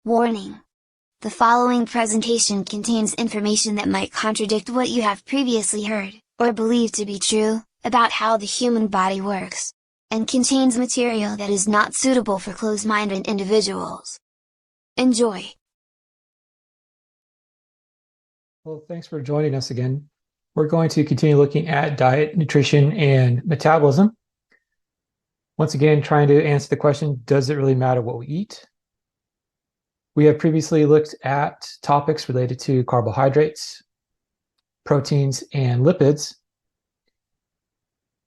Warning! The following presentation contains information that might contradict what you have previously heard, or believed to be true, about how the human body works, and contains material that is not suitable for closed-minded individuals. Enjoy! Well, thanks for joining us again. We're going to continue looking at diet, nutrition, and metabolism. Once again, trying to answer the question, does it really matter what we eat? We have previously looked at topics related to carbohydrates, proteins, and lipids.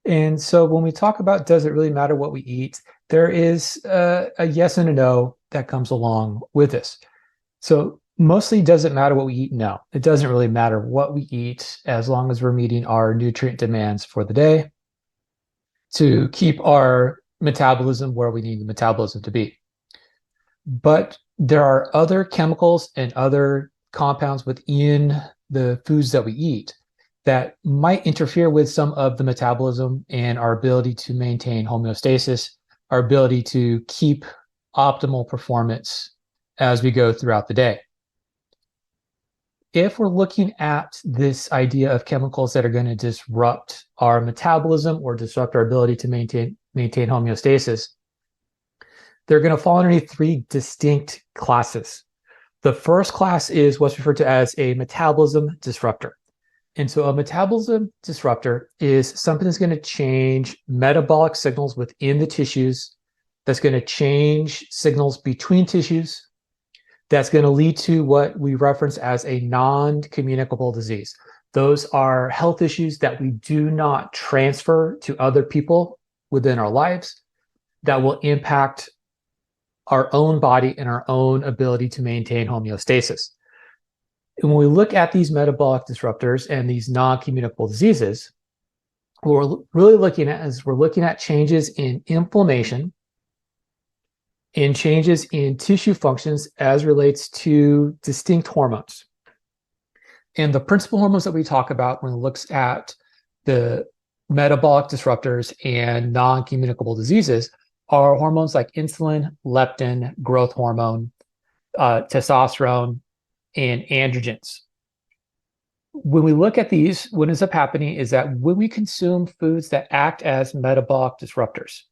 And so when we talk about does it really matter what we eat, there is a yes and a no that comes along with this. So mostly, does it matter what we eat? No, it doesn't really matter what we eat as long as we're meeting our nutrient demands for the day to keep our metabolism where we need the metabolism to be. But there are other chemicals and other compounds within the foods that we eat that might interfere with some of the metabolism and our ability to maintain homeostasis, our ability to keep optimal performance as we go throughout the day. If we're looking at this idea of chemicals that are going to disrupt our metabolism or disrupt our ability to maintain homeostasis, they're going to fall underneath three distinct classes. The first class is what's referred to as a metabolism disruptor. And so a metabolism disruptor is something that's going to change metabolic signals within the tissues, that's going to change signals between tissues, that's going to lead to what we reference as a non-communicable disease. Those are health issues that we do not transfer to other people within our lives that will impact our own body and our own ability to maintain homeostasis. And when we look at these metabolic disruptors and these non-communicable diseases, what we're really looking at is we're looking at changes in inflammation and changes in tissue functions as relates to distinct hormones. And the principal hormones that we talk about when it looks at the metabolic disruptors and non-communicable diseases are hormones like insulin, leptin, growth hormone, testosterone, and androgens. When we look at these, what ends up happening is that when we consume foods that act as metabolic disruptors,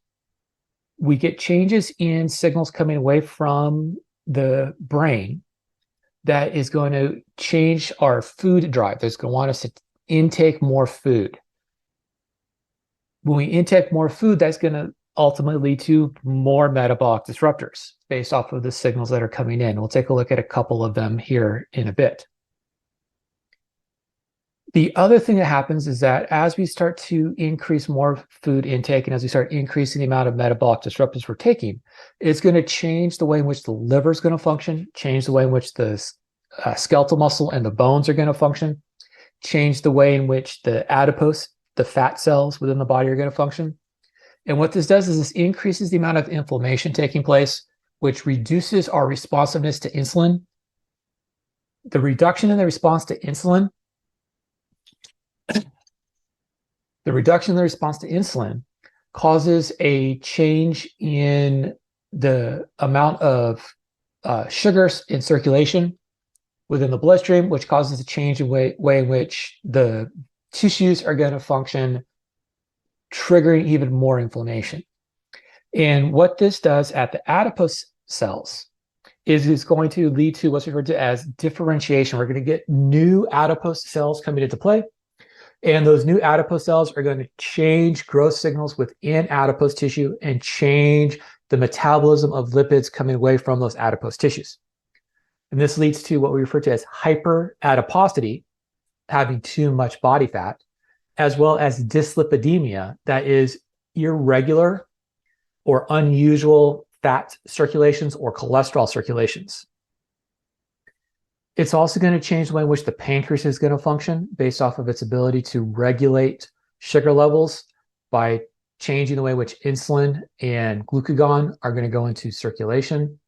we get changes in signals coming away from the brain that is going to change our food drive. That's going to want us to intake more food. When we intake more food, that's going to ultimately lead to more metabolic disruptors based off of the signals that are coming in. We'll take a look at a couple of them here in a bit. The other thing that happens is that as we start to increase more food intake and as we start increasing the amount of metabolic disruptors we're taking, it's going to change the way in which the liver is going to function, change the way in which the skeletal muscle and the bones are going to function, change the way in which the adipose, the fat cells within the body, are going to function. And what this does is this increases the amount of inflammation taking place, which reduces our responsiveness to insulin. The reduction in the response to insulin causes a change in the amount of sugars in circulation within the bloodstream, which causes a change in way in which the tissues are going to function, triggering even more inflammation. And what this does at the adipose cells is it's going to lead to what's referred to as differentiation. We're going to get new adipose cells coming into play. And those new adipose cells are going to change growth signals within adipose tissue and change the metabolism of lipids coming away from those adipose tissues. And this leads to what we refer to as hyperadiposity, having too much body fat, as well as dyslipidemia, that is irregular or unusual fat circulations or cholesterol circulations. It's also going to change the way in which the pancreas is going to function based off of its ability to regulate sugar levels by changing the way in which insulin and glucagon are going to go into circulation,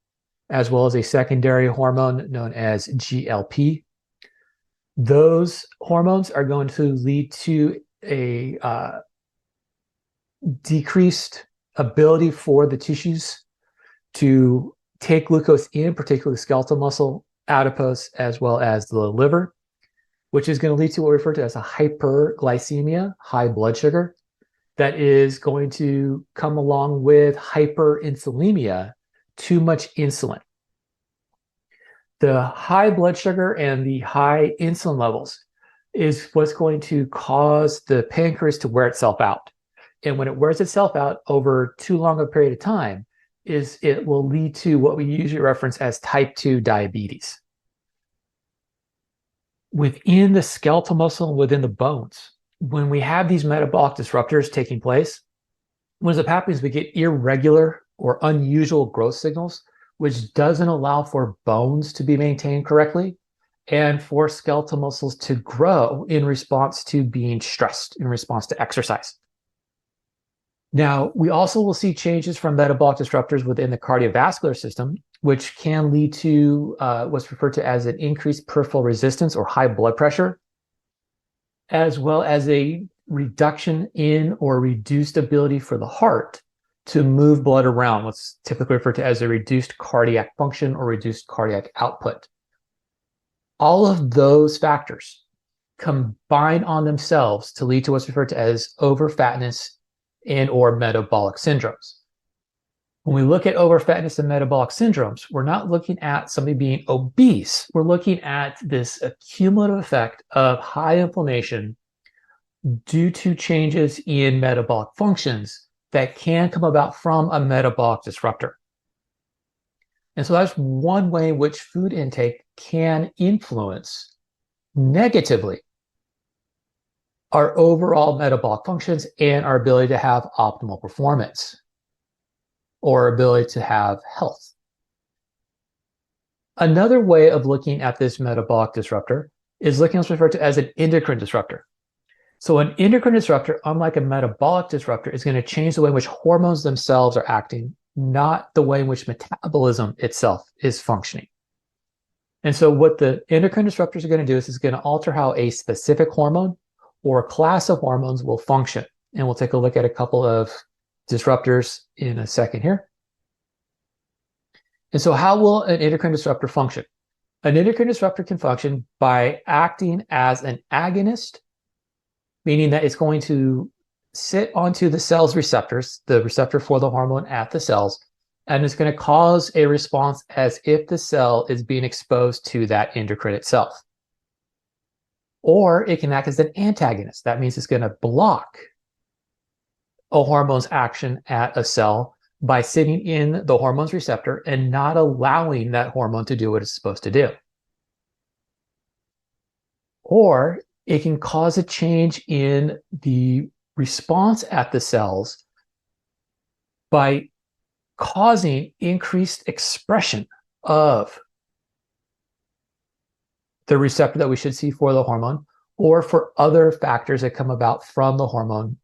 as well as a secondary hormone known as GLP. Those hormones are going to lead to a decreased ability for the tissues to take glucose in, particularly skeletal muscle, adipose, as well as the liver, which is going to lead to what we refer to as a hyperglycemia, high blood sugar, that is going to come along with hyperinsulinemia, too much insulin. The high blood sugar and the high insulin levels is what's going to cause the pancreas to wear itself out. And when it wears itself out over too long a period of time, it will lead to what we usually reference as type 2 diabetes. Within the skeletal muscle and within the bones, when we have these metabolic disruptors taking place, what ends up happening is we get irregular or unusual growth signals, which doesn't allow for bones to be maintained correctly and for skeletal muscles to grow in response to being stressed, in response to exercise. Now, we also will see changes from metabolic disruptors within the cardiovascular system, which can lead to what's referred to as an increased peripheral resistance or high blood pressure, as well as a reduction in or reduced ability for the heart to move blood around, what's typically referred to as a reduced cardiac function or reduced cardiac output. All of those factors combine on themselves to lead to what's referred to as overfatness and or metabolic syndromes. When we look at overfatness and metabolic syndromes, we're not looking at somebody being obese. We're looking at this accumulative effect of high inflammation due to changes in metabolic functions that can come about from a metabolic disruptor. And so that's one way in which food intake can influence negatively our overall metabolic functions and our ability to have optimal performance or ability to have health. Another way of looking at this metabolic disruptor is looking at what's referred to as an endocrine disruptor. So an endocrine disruptor, unlike a metabolic disruptor, is going to change the way in which hormones themselves are acting, not the way in which metabolism itself is functioning. And so what the endocrine disruptors are going to do is it's going to alter how a specific hormone or a class of hormones will function. And we'll take a look at a couple of disruptors in a second here. And so how will an endocrine disruptor function? An endocrine disruptor can function by acting as an agonist, meaning that it's going to sit onto the cell's receptors, the receptor for the hormone at the cells, and it's going to cause a response as if the cell is being exposed to that endocrine itself. Or it can act as an antagonist. That means it's going to block a hormone's action at a cell by sitting in the hormone's receptor and not allowing that hormone to do what it's supposed to do. Or it can cause a change in the response at the cells by causing increased expression of the receptor that we should see for the hormone, or for other factors that come about from the hormone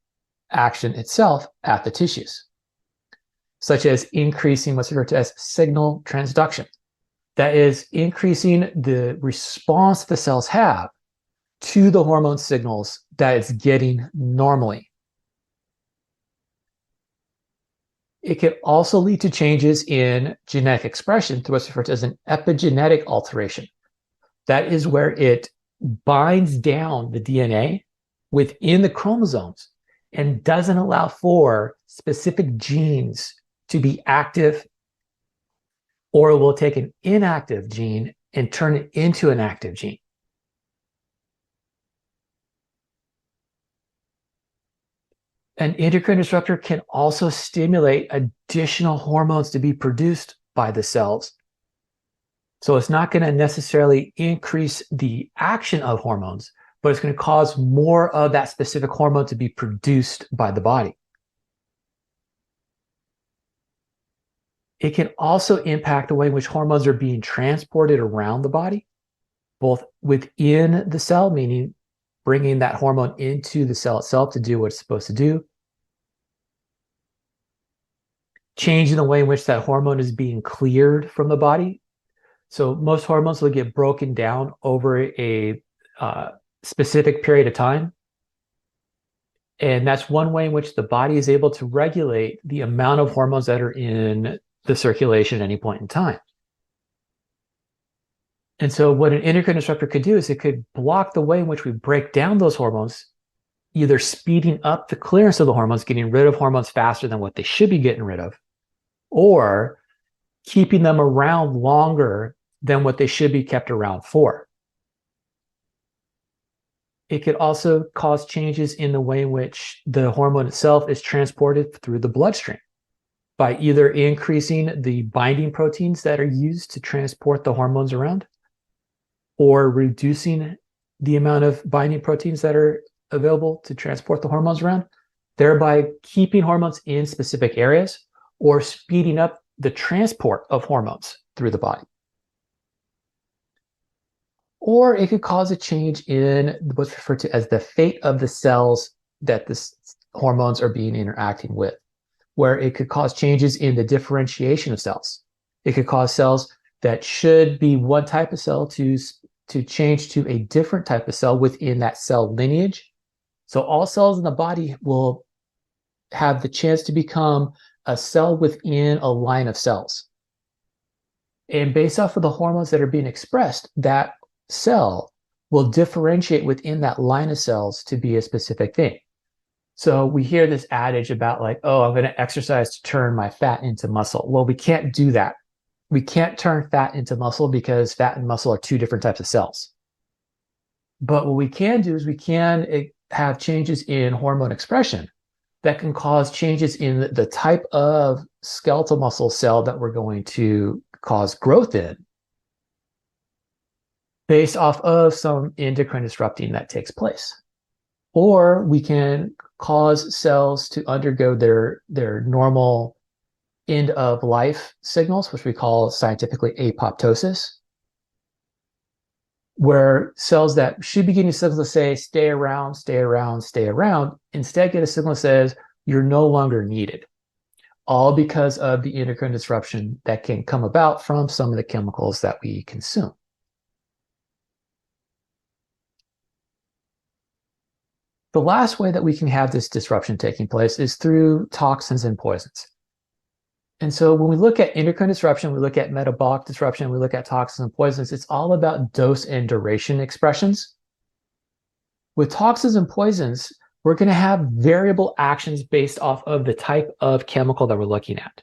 action itself at the tissues, such as increasing what's referred to as signal transduction. That is increasing the response the cells have to the hormone signals that it's getting normally. It can also lead to changes in genetic expression through what's referred to as an epigenetic alteration. That is where it binds down the DNA within the chromosomes and doesn't allow for specific genes to be active, or it will take an inactive gene and turn it into an active gene. An endocrine disruptor can also stimulate additional hormones to be produced by the cells. So it's not going to necessarily increase the action of hormones, but it's going to cause more of that specific hormone to be produced by the body. It can also impact the way in which hormones are being transported around the body, both within the cell, meaning bringing that hormone into the cell itself to do what it's supposed to do, changing the way in which that hormone is being cleared from the body. So most hormones will get broken down over a specific period of time. And that's one way in which the body is able to regulate the amount of hormones that are in the circulation at any point in time. And so what an endocrine disruptor could do is it could block the way in which we break down those hormones, either speeding up the clearance of the hormones, getting rid of hormones faster than what they should be getting rid of, or keeping them around longer than what they should be kept around for. It could also cause changes in the way in which the hormone itself is transported through the bloodstream by either increasing the binding proteins that are used to transport the hormones around, or reducing the amount of binding proteins that are available to transport the hormones around, thereby keeping hormones in specific areas or speeding up the transport of hormones through the body. Or it could cause a change in what's referred to as the fate of the cells that the hormones are being interacting with, where it could cause changes in the differentiation of cells. It could cause cells that should be one type of cell to change to a different type of cell within that cell lineage. So all cells in the body will have the chance to become a cell within a line of cells. And based off of the hormones that are being expressed, that cell will differentiate within that line of cells to be a specific thing. So we hear this adage about like, oh, I'm going to exercise to turn my fat into muscle. Well, we can't do that. We can't turn fat into muscle because fat and muscle are two different types of cells. But what we can do is we can have changes in hormone expression that can cause changes in the type of skeletal muscle cell that we're going to cause growth in based off of some endocrine disrupting that takes place. Or we can cause cells to undergo their normal end of life signals, which we call scientifically apoptosis, where cells that should be getting signals that say, stay around, stay around, stay around, instead get a signal that says, you're no longer needed, all because of the endocrine disruption that can come about from some of the chemicals that we consume. The last way that we can have this disruption taking place is through toxins and poisons. And so when we look at endocrine disruption, we look at metabolic disruption, we look at toxins and poisons, it's all about dose and duration expressions. With toxins and poisons, we're going to have variable actions based off of the type of chemical that we're looking at.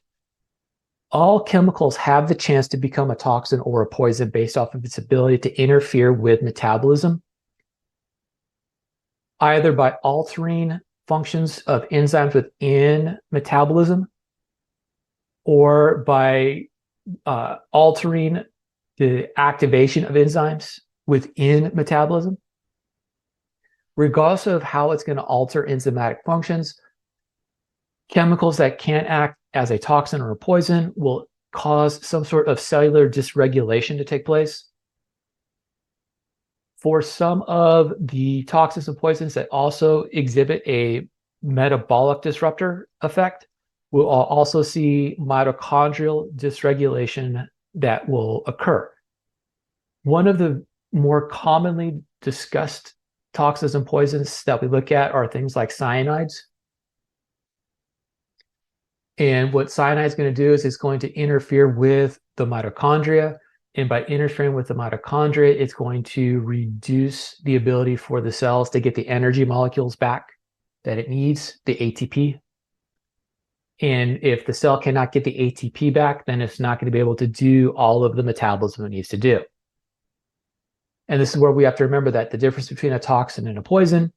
All chemicals have the chance to become a toxin or a poison based off of its ability to interfere with metabolism, either by altering functions of enzymes within metabolism or by altering the activation of enzymes within metabolism. Regardless of how it's going to alter enzymatic functions, chemicals that can't act as a toxin or a poison will cause some sort of cellular dysregulation to take place. For some of the toxins and poisons that also exhibit a metabolic disruptor effect, we'll also see mitochondrial dysregulation that will occur. One of the more commonly discussed toxins and poisons that we look at are things like cyanides. And what cyanide is going to do is it's going to interfere with the mitochondria. And by interfering with the mitochondria, it's going to reduce the ability for the cells to get the energy molecules back that it needs, the ATP. And if the cell cannot get the ATP back, then it's not going to be able to do all of the metabolism it needs to do. And this is where we have to remember that the difference between a toxin and a poison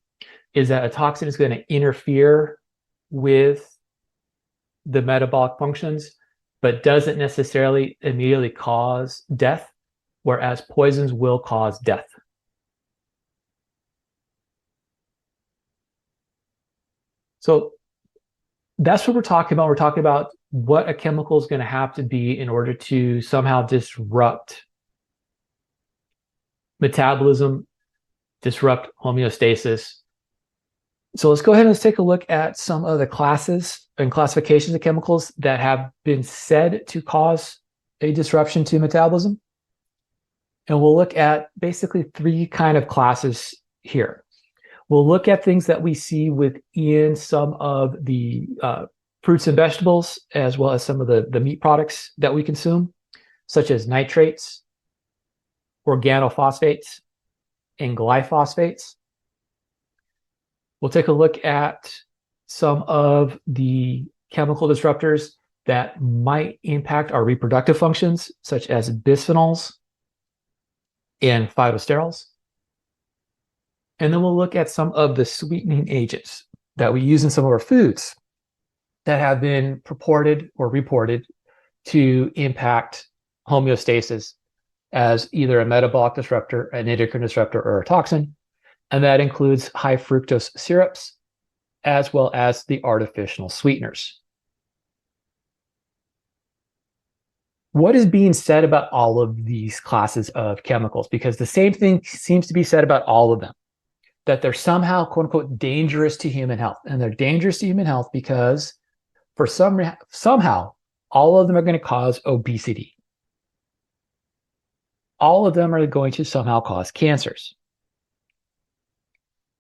is that a toxin is going to interfere with the metabolic functions, but doesn't necessarily immediately cause death, whereas poisons will cause death. So that's what we're talking about. We're talking about what a chemical is going to have to be in order to somehow disrupt metabolism, disrupt homeostasis. So let's go ahead and let's take a look at some of the classes and classifications of chemicals that have been said to cause a disruption to metabolism. And we'll look at basically three kind of classes here. We'll look at things that we see within some of the fruits and vegetables, as well as some of the meat products that we consume, such as nitrates, organophosphates, and glyphosates. We'll take a look at some of the chemical disruptors that might impact our reproductive functions, such as bisphenols and phytosterols. And then we'll look at some of the sweetening agents that we use in some of our foods that have been purported or reported to impact homeostasis as either a metabolic disruptor, an endocrine disruptor, or a toxin. And that includes high fructose syrups, as well as the artificial sweeteners. What is being said about all of these classes of chemicals? Because the same thing seems to be said about all of them, that they're somehow, quote unquote, dangerous to human health. And they're dangerous to human health because somehow all of them are going to cause obesity. All of them are going to somehow cause cancers.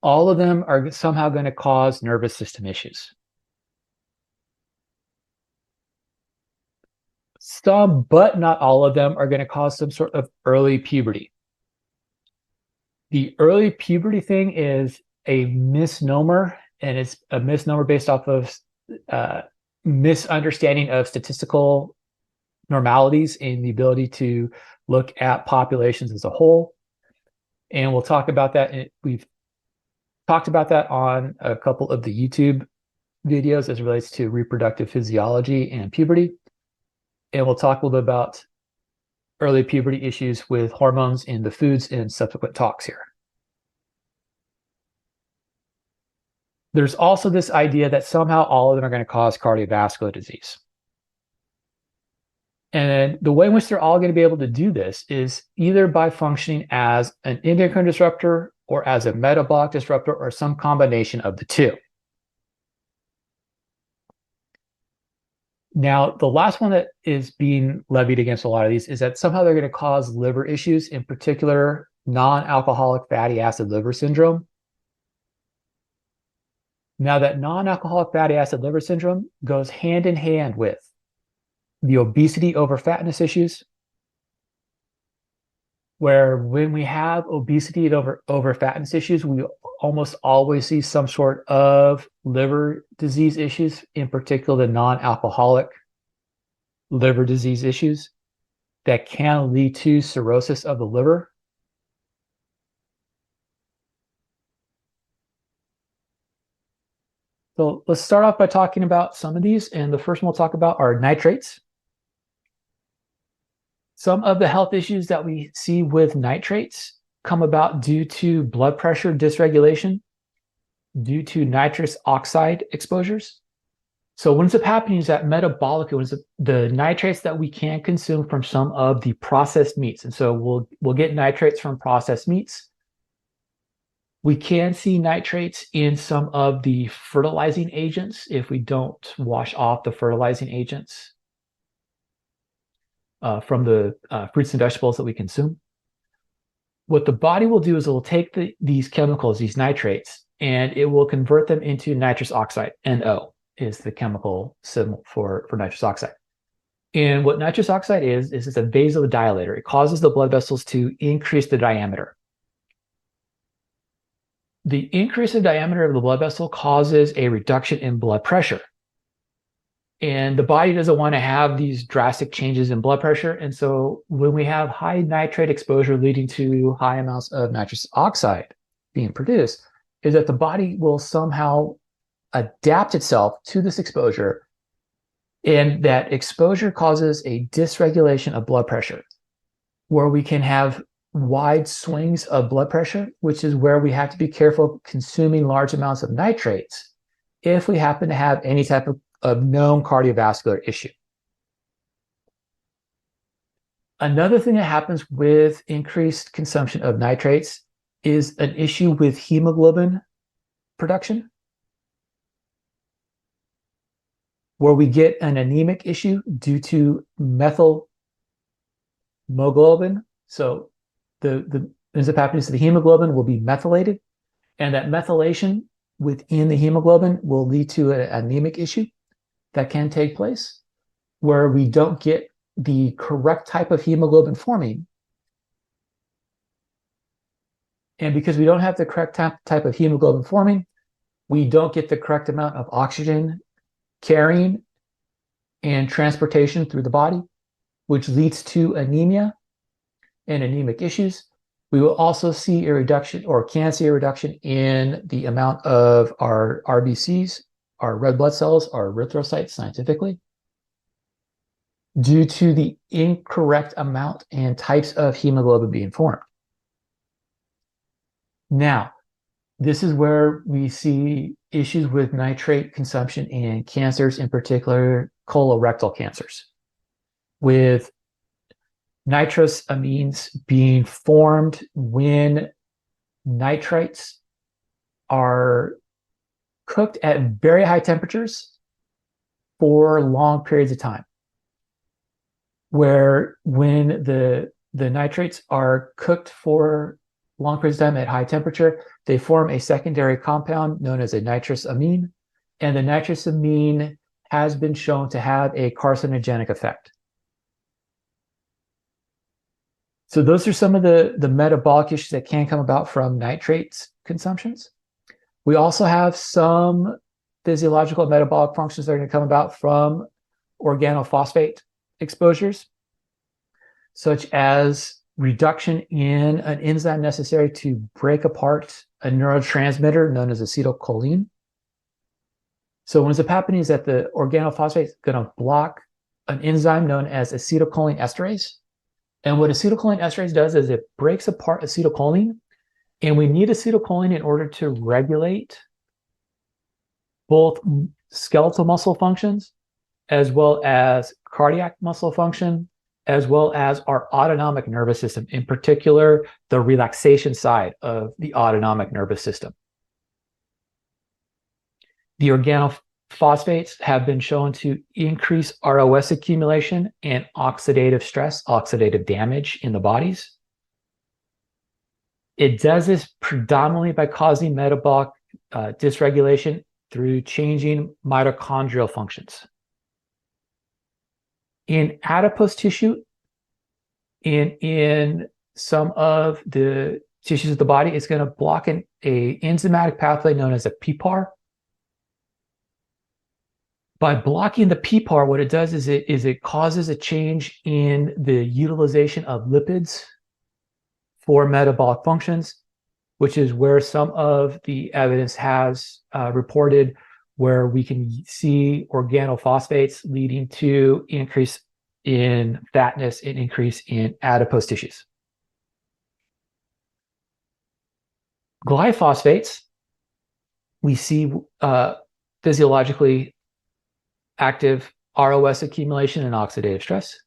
All of them are somehow going to cause nervous system issues. Some, but not all of them, are going to cause some sort of early puberty. The early puberty thing is a misnomer, and it's a misnomer based off of misunderstanding of statistical normalities in the ability to look at populations as a whole. And we'll talk about that. We've talked about that on a couple of the YouTube videos as it relates to reproductive physiology and puberty. And we'll talk a little bit about early puberty issues with hormones in the foods in subsequent talks here. There's also this idea that somehow all of them are going to cause cardiovascular disease. And the way in which they're all going to be able to do this is either by functioning as an endocrine disruptor or as a metabolic disruptor or some combination of the two. Now, the last one that is being levied against a lot of these is that somehow they're going to cause liver issues, in particular, non-alcoholic fatty acid liver syndrome. Now, that non-alcoholic fatty acid liver syndrome goes hand in hand with the obesity over fatness issues, where when we have obesity and over fatness issues, we almost always see some sort of liver disease issues, in particular the non-alcoholic liver disease issues that can lead to cirrhosis of the liver. So let's start off by talking about some of these, and the first one we'll talk about are nitrates. Some of the health issues that we see with nitrates come about due to blood pressure dysregulation, due to nitrous oxide exposures. So what ends up happening is that metabolically, the nitrates that we can consume from some of the processed meats, and so we'll get nitrates from processed meats. We can see nitrates in some of the fertilizing agents if we don't wash off the fertilizing agents from the fruits and vegetables that we consume. What the body will do is it will take these chemicals, these nitrates, and it will convert them into nitrous oxide. NO is the chemical symbol for nitrous oxide. And what nitrous oxide is it's a vasodilator. It causes the blood vessels to increase the diameter. The increase in diameter of the blood vessel causes a reduction in blood pressure. And the body doesn't want to have these drastic changes in blood pressure. And so when we have high nitrate exposure leading to high amounts of nitrous oxide being produced, is that the body will somehow adapt itself to this exposure. And that exposure causes a dysregulation of blood pressure, where we can have wide swings of blood pressure, which is where we have to be careful consuming large amounts of nitrates if we happen to have any type of known cardiovascular issue. Another thing that happens with increased consumption of nitrates is an issue with hemoglobin production, where we get an anemic issue due to methylhemoglobin. So the ends up happening is the hemoglobin will be methylated, and that methylation within the hemoglobin will lead to an anemic issue. that can take place where we don't get the correct type of hemoglobin forming. And because we don't have the correct type of hemoglobin forming, we don't get the correct amount of oxygen carrying and transportation through the body, which leads to anemia and anemic issues. We will also see a reduction, or can see a reduction, in the amount of our RBCs, our red blood cells, our erythrocytes scientifically, due to the incorrect amount and types of hemoglobin being formed. Now, this is where we see issues with nitrate consumption in cancers, in particular colorectal cancers, with nitrous amines being formed when nitrites are cooked at very high temperatures for long periods of time. Where when the nitrates are cooked for long periods of time at high temperature, they form a secondary compound known as a nitrous amine, and the nitrous amine has been shown to have a carcinogenic effect. So those are some of the metabolic issues that can come about from nitrates consumptions. We also have some physiological and metabolic functions that are going to come about from organophosphate exposures, such as reduction in an enzyme necessary to break apart a neurotransmitter known as acetylcholine. So what ends up happening is that the organophosphate is going to block an enzyme known as acetylcholine esterase. And what acetylcholine esterase does is it breaks apart acetylcholine, and we need acetylcholine in order to regulate both skeletal muscle functions as well as cardiac muscle function, as well as our autonomic nervous system, in particular, the relaxation side of the autonomic nervous system. The organophosphates have been shown to increase ROS accumulation and oxidative stress, oxidative damage in the bodies. It does this predominantly by causing metabolic dysregulation through changing mitochondrial functions. In adipose tissue, in some of the tissues of the body, it's going to block an enzymatic pathway known as a PPAR. By blocking the PPAR, what it does is it causes a change in the utilization of lipids for metabolic functions, which is where some of the evidence has reported where we can see organophosphates leading to increase in fatness and increase in adipose tissues. Glyphosates, we see physiologically active ROS accumulation and oxidative stress.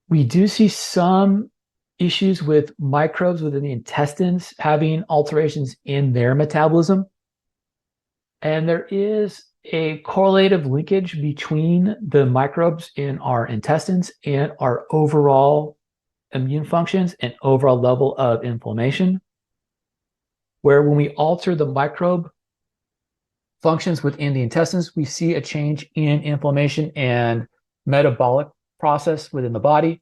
We do see some issues with microbes within the intestines having alterations in their metabolism. And there is a correlative linkage between the microbes in our intestines and our overall immune functions and overall level of inflammation, where when we alter the microbe functions within the intestines, we see a change in inflammation and metabolic process within the body,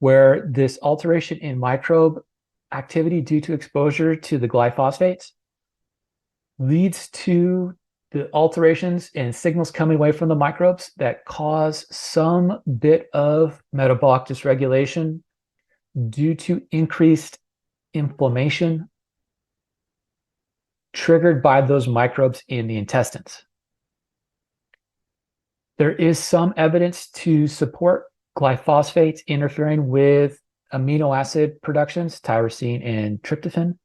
where this alteration in microbe activity due to exposure to the glyphosates leads to the alterations and signals coming away from the microbes that cause some bit of metabolic dysregulation due to increased inflammation triggered by those microbes in the intestines. There is some evidence to support glyphosates interfering with amino acid productions, tyrosine and tryptophan,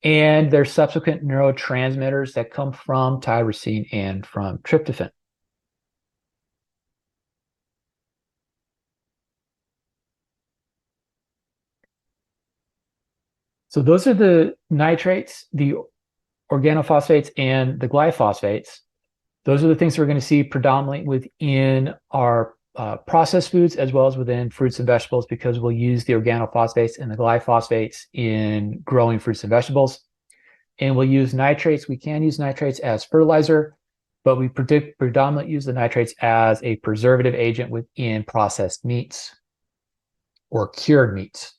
and their subsequent neurotransmitters that come from tyrosine and from tryptophan. So those are the nitrates, the organophosphates, and the glyphosates. Those are the things we're going to see predominantly within our processed foods as well as within fruits and vegetables, because we'll use the organophosphates and the glyphosates in growing fruits and vegetables. And we'll use nitrates. We can use nitrates as fertilizer. but we predominantly use the nitrates as a preservative agent within processed meats or cured meats.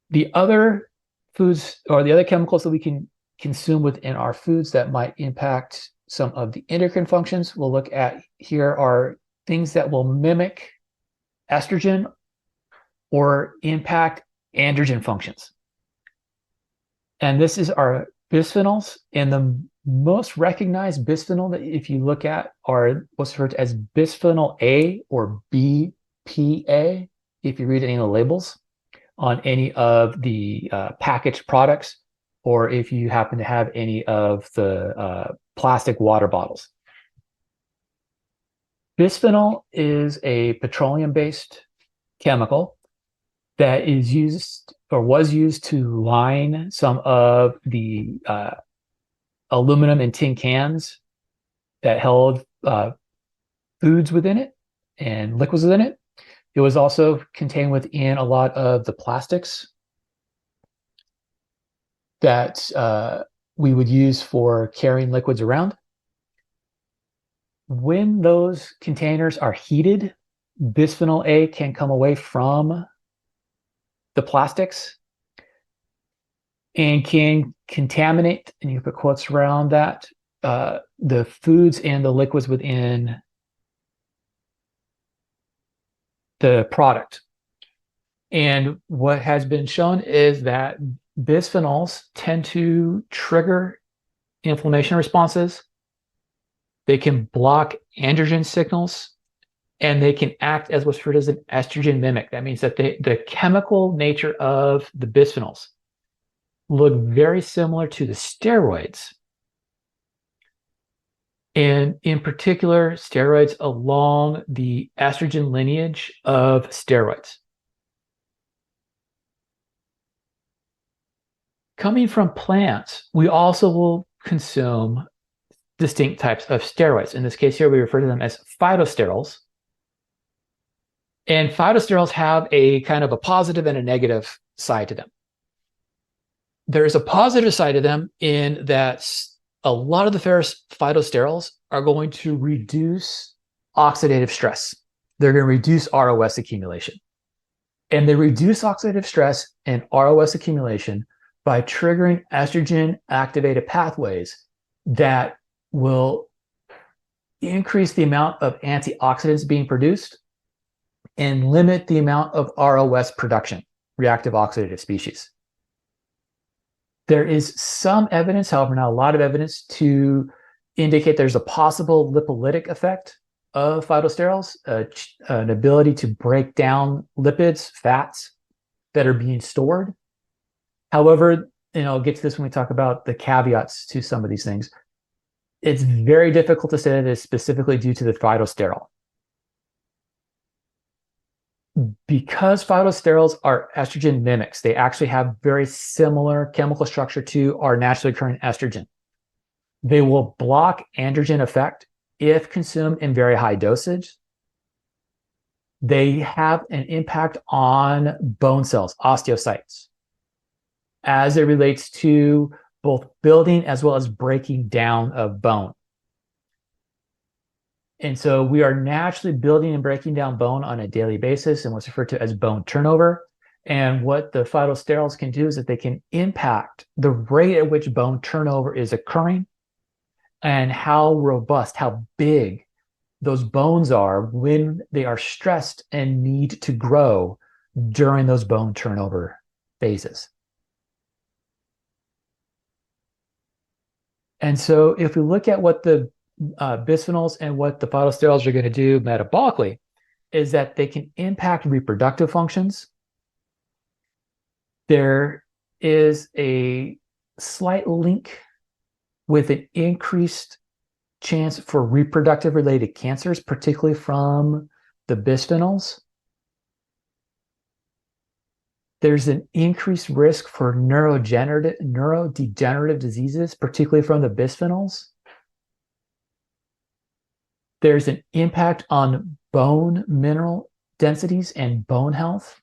The other foods or the other chemicals that we can consume within our foods that might impact some of the endocrine functions we'll look at here are things that will mimic estrogen or impact androgen functions. And this is our bisphenols. And the most recognized bisphenol that if you look at are what's referred to as bisphenol A or BPA, if you read any of the labels on any of the packaged products, or if you happen to have any of the plastic water bottles. Bisphenol is a petroleum-based chemical that is used or was used to line some of the aluminum and tin cans that held foods within it and liquids within it. It was also contained within a lot of the plastics that we would use for carrying liquids around. When those containers are heated, bisphenol A can come away from the plastics and can contaminate, and you put quotes around that, the foods and the liquids within the product. And what has been shown is that bisphenols tend to trigger inflammation responses. They can block androgen signals, and they can act as what's referred as an estrogen mimic. That means that the chemical nature of the bisphenols look very similar to the steroids. And in particular, steroids along the estrogen lineage of steroids. Coming from plants, we also will consume distinct types of steroids. In this case here, we refer to them as phytosterols. And phytosterols have a kind of a positive and a negative side to them. There is a positive side to them in that a lot of the phytosterols are going to reduce oxidative stress. They're going to reduce ROS accumulation. And they reduce oxidative stress and ROS accumulation by triggering estrogen activated pathways that will increase the amount of antioxidants being produced and limit the amount of ROS production, reactive oxidative species. There is some evidence, however, not a lot of evidence, to indicate there's a possible lipolytic effect of phytosterols, an ability to break down lipids, fats that are being stored. However, I'll get to this when we talk about the caveats to some of these things. It's very difficult to say that it's specifically due to the phytosterol. Because phytosterols are estrogen mimics, they actually have very similar chemical structure to our naturally occurring estrogen. They will block androgen effect if consumed in very high dosage. They have an impact on bone cells, osteocytes, as it relates to both building as well as breaking down of bone. And so we are naturally building and breaking down bone on a daily basis and what's referred to as bone turnover. And what the phytosterols can do is that they can impact the rate at which bone turnover is occurring and how robust, how big those bones are when they are stressed and need to grow during those bone turnover phases. And so if we look at what the bisphenols and what the phytosterols are going to do metabolically, is that they can impact reproductive functions. There is a slight link with an increased chance for reproductive related cancers, particularly from the bisphenols. There's an increased risk for neurodegenerative diseases, particularly from the bisphenols. There's an impact on bone mineral densities and bone health.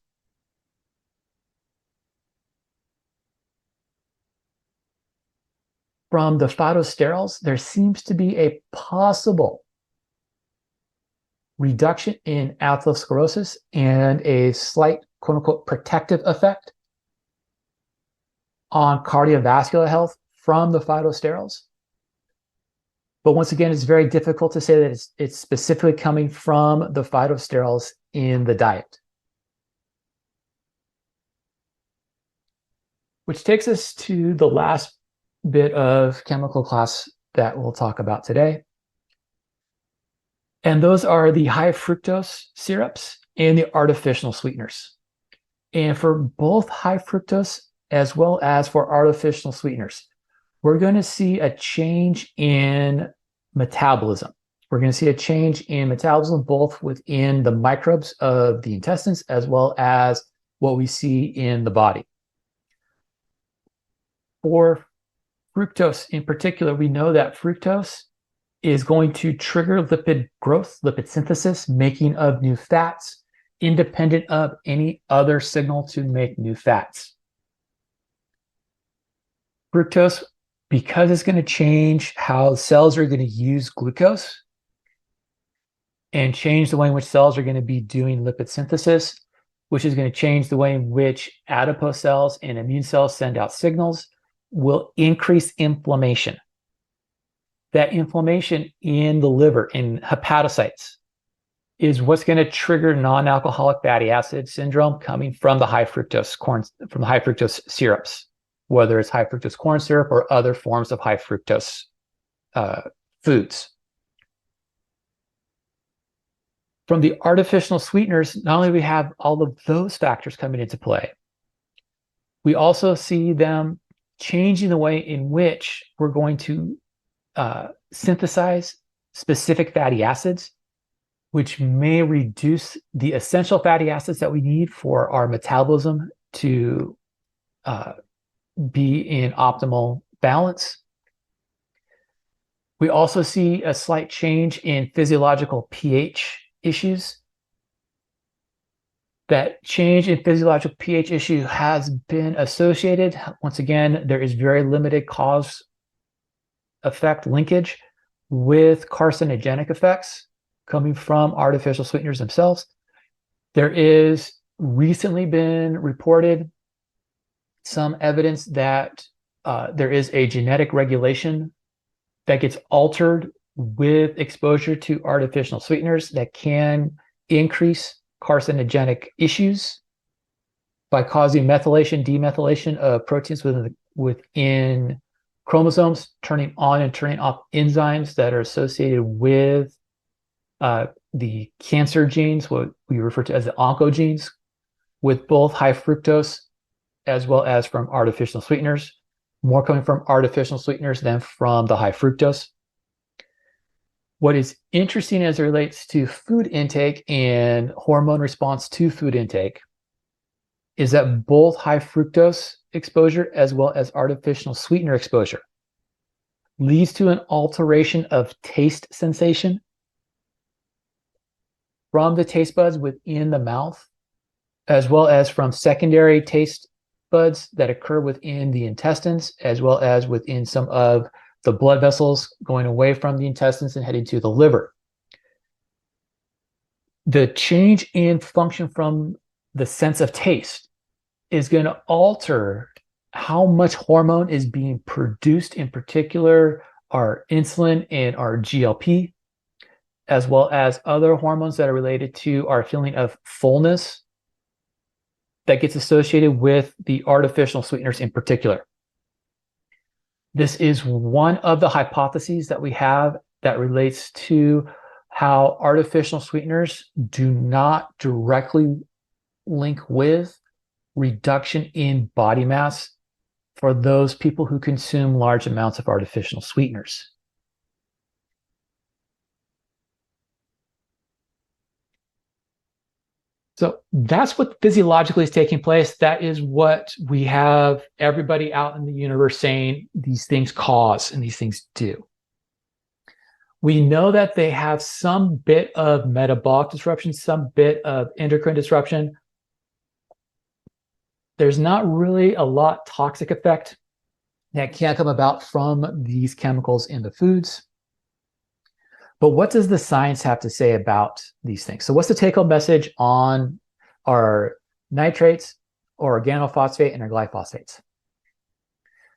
from the phytosterols, there seems to be a possible reduction in atherosclerosis and a slight, quote unquote, protective effect on cardiovascular health from the phytosterols. But once again, it's very difficult to say that it's specifically coming from the phytosterols in the diet. Which takes us to the last bit of chemical class that we'll talk about today. And those are the high fructose syrups and the artificial sweeteners. And for both high fructose as well as for artificial sweeteners, we're going to see a change in metabolism. We're going to see a change in metabolism both within the microbes of the intestines as well as what we see in the body. For fructose in particular, we know that fructose is going to trigger lipid growth, lipid synthesis, making of new fats, independent of any other signal to make new fats. Fructose, because it's going to change how cells are going to use glucose and change the way in which cells are going to be doing lipid synthesis, which is going to change the way in which adipose cells and immune cells send out signals, will increase inflammation. That inflammation in the liver, in hepatocytes, is what's going to trigger non-alcoholic fatty acid syndrome coming from the high fructose syrups, whether it's high fructose corn syrup or other forms of high fructose foods. From the artificial sweeteners, not only do we have all of those factors coming into play, we also see them changing the way in which we're going to synthesize specific fatty acids, which may reduce the essential fatty acids that we need for our metabolism to be in optimal balance. We also see a slight change in physiological pH issues. That change in physiological pH issue has been associated. Once again, there is very limited cause effect linkage with carcinogenic effects coming from artificial sweeteners themselves. There is recently been reported some evidence that there is a genetic regulation that gets altered with exposure to artificial sweeteners that can increase carcinogenic issues by causing methylation, demethylation of proteins within chromosomes, turning on and turning off enzymes that are associated with the cancer genes, what we refer to as the oncogenes, with both high fructose as well as from artificial sweeteners, more coming from artificial sweeteners than from the high fructose. What is interesting as it relates to food intake and hormone response to food intake is that both high fructose exposure as well as artificial sweetener exposure leads to an alteration of taste sensation from the taste buds within the mouth, as well as from secondary taste buds that occur within the intestines, as well as within some of the blood vessels going away from the intestines and heading to the liver. The change in function from the sense of taste is going to alter how much hormone is being produced, in particular our insulin and our GLP, as well as other hormones that are related to our feeling of fullness that gets associated with the artificial sweeteners in particular. This is one of the hypotheses that we have that relates to how artificial sweeteners do not directly link with reduction in body mass for those people who consume large amounts of artificial sweeteners. So that's what physiologically is taking place. That is what we have everybody out in the universe saying these things cause and these things do. We know that they have some bit of metabolic disruption, some bit of endocrine disruption. There's not really a lot toxic effect that can come about from these chemicals in the foods. But what does the science have to say about these things? So what's the take-home message on our nitrates, or organophosphate, and our glyphosates?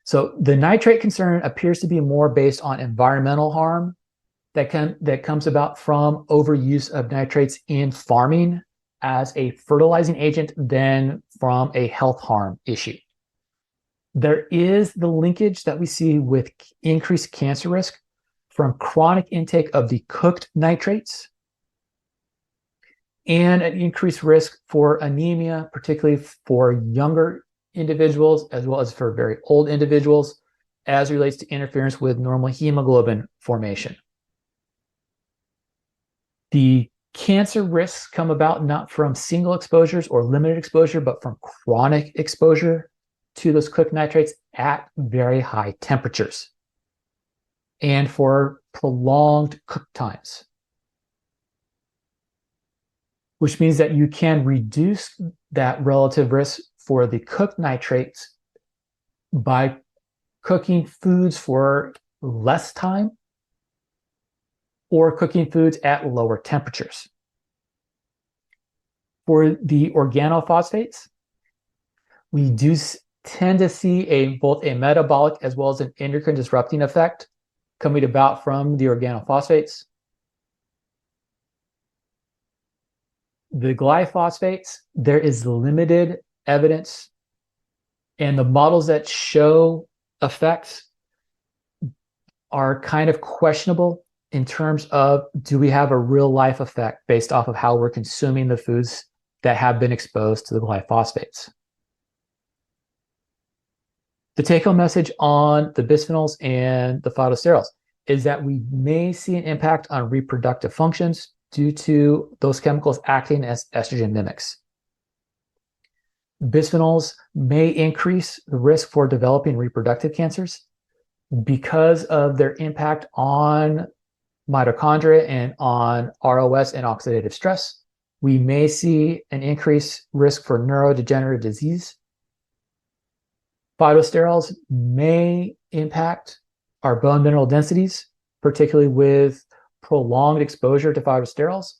So the nitrate concern appears to be more based on environmental harm that comes about from overuse of nitrates in farming as a fertilizing agent than from a health harm issue. There is the linkage that we see with increased cancer risk from chronic intake of the cooked nitrates and an increased risk for anemia, particularly for younger individuals as well as for very old individuals, as relates to interference with normal hemoglobin formation. The cancer risks come about not from single exposures or limited exposure, but from chronic exposure to those cooked nitrates at very high temperatures and for prolonged cook times, which means that you can reduce that relative risk for the cooked nitrates by cooking foods for less time or cooking foods at lower temperatures. For the organophosphates, we do tend to see both a metabolic as well as an endocrine disrupting effect coming about from the organophosphates. The glyphosates, there is limited evidence, and the models that show effects are kind of questionable in terms of, do we have a real life effect based off of how we're consuming the foods that have been exposed to the glyphosates? The take-home message on the bisphenols and the phytosterols is that we may see an impact on reproductive functions due to those chemicals acting as estrogen mimics. Bisphenols may increase the risk for developing reproductive cancers because of their impact on mitochondria and on ROS and oxidative stress. We may see an increased risk for neurodegenerative disease. Phytosterols may impact our bone mineral densities, particularly with prolonged exposure to phytosterols,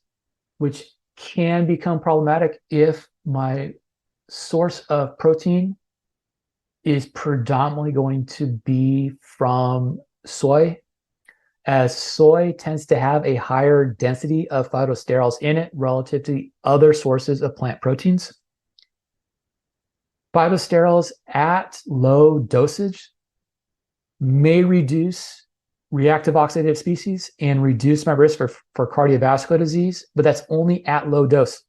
which can become problematic if my source of protein is predominantly going to be from soy, as soy tends to have a higher density of phytosterols in it relative to other sources of plant proteins. Phytosterols at low dosage may reduce reactive oxidative species and reduce my risk for cardiovascular disease, but that's only at low dose.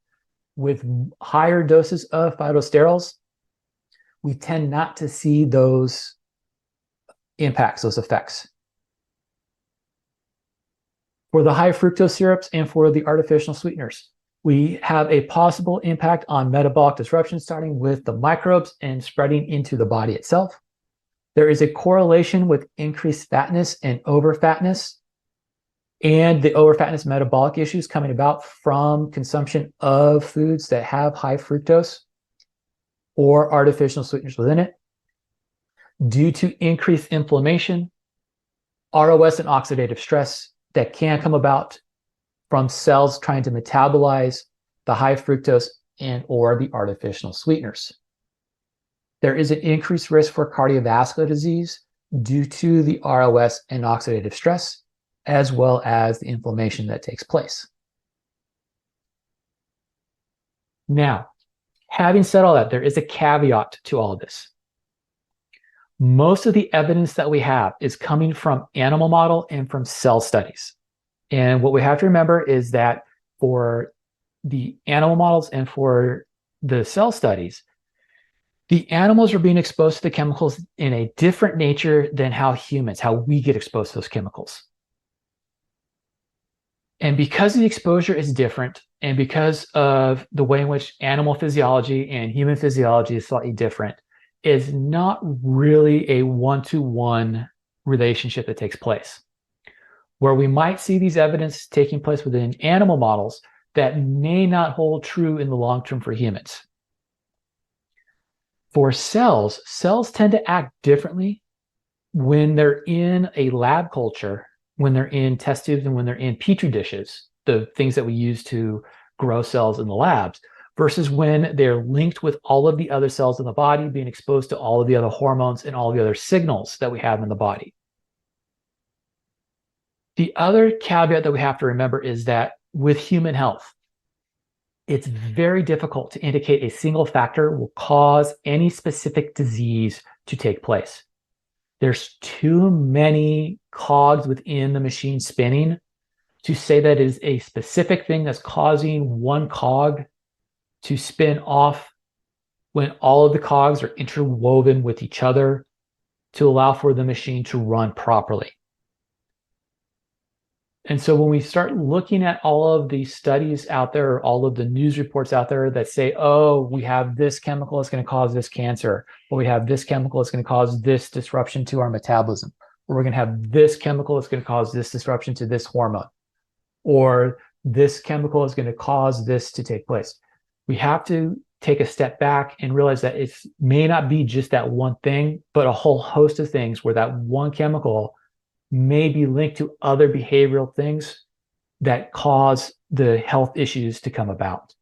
With higher doses of phytosterols, we tend not to see those impacts, those effects. For the high fructose syrups and for the artificial sweeteners, we have a possible impact on metabolic disruption, starting with the microbes and spreading into the body itself. There is a correlation with increased fatness and overfatness, and the overfatness metabolic issues coming about from consumption of foods that have high fructose or artificial sweeteners within it, due to increased inflammation, ROS and oxidative stress that can come about from cells trying to metabolize the high fructose and or the artificial sweeteners. There is an increased risk for cardiovascular disease due to the ROS and oxidative stress, as well as the inflammation that takes place. Now, having said all that, there is a caveat to all of this. Most of the evidence that we have is coming from animal model and from cell studies. And what we have to remember is that for the animal models and for the cell studies, the animals are being exposed to the chemicals in a different nature than how we get exposed to those chemicals. And because the exposure is different, and because of the way in which animal physiology and human physiology is slightly different, is not really a one-to-one relationship that takes place. Where we might see these evidence taking place within animal models, that may not hold true in the long term for humans. For cells tend to act differently when they're in a lab culture, when they're in test tubes and when they're in petri dishes, the things that we use to grow cells in the labs, versus when they're linked with all of the other cells in the body, being exposed to all of the other hormones and all the other signals that we have in the body. The other caveat that we have to remember is that with human health, it's very difficult to indicate a single factor will cause any specific disease to take place. There's too many cogs within the machine spinning to say that it is a specific thing that's causing one cog to spin off when all of the cogs are interwoven with each other to allow for the machine to run properly. And so when we start looking at all of these studies out there, all of the news reports out there that say, oh, we have this chemical that's going to cause this cancer, or we have this chemical that's going to cause this disruption to our metabolism, or we're going to have this chemical that's going to cause this disruption to this hormone, or this chemical is going to cause this to take place. We have to take a step back and realize that it may not be just that one thing, but a whole host of things where that one chemical may be linked to other behavioral things that cause the health issues to come about.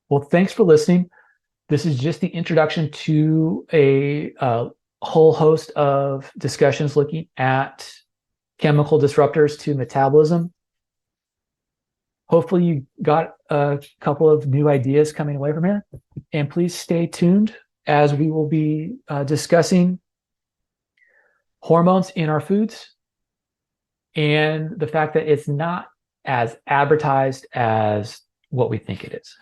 Well, thanks for listening. This is just the introduction to a whole host of discussions looking at chemical disruptors to metabolism. Hopefully you got a couple of new ideas coming away from here. And please stay tuned as we will be discussing hormones in our foods and the fact that it's not as advertised as what we think it is.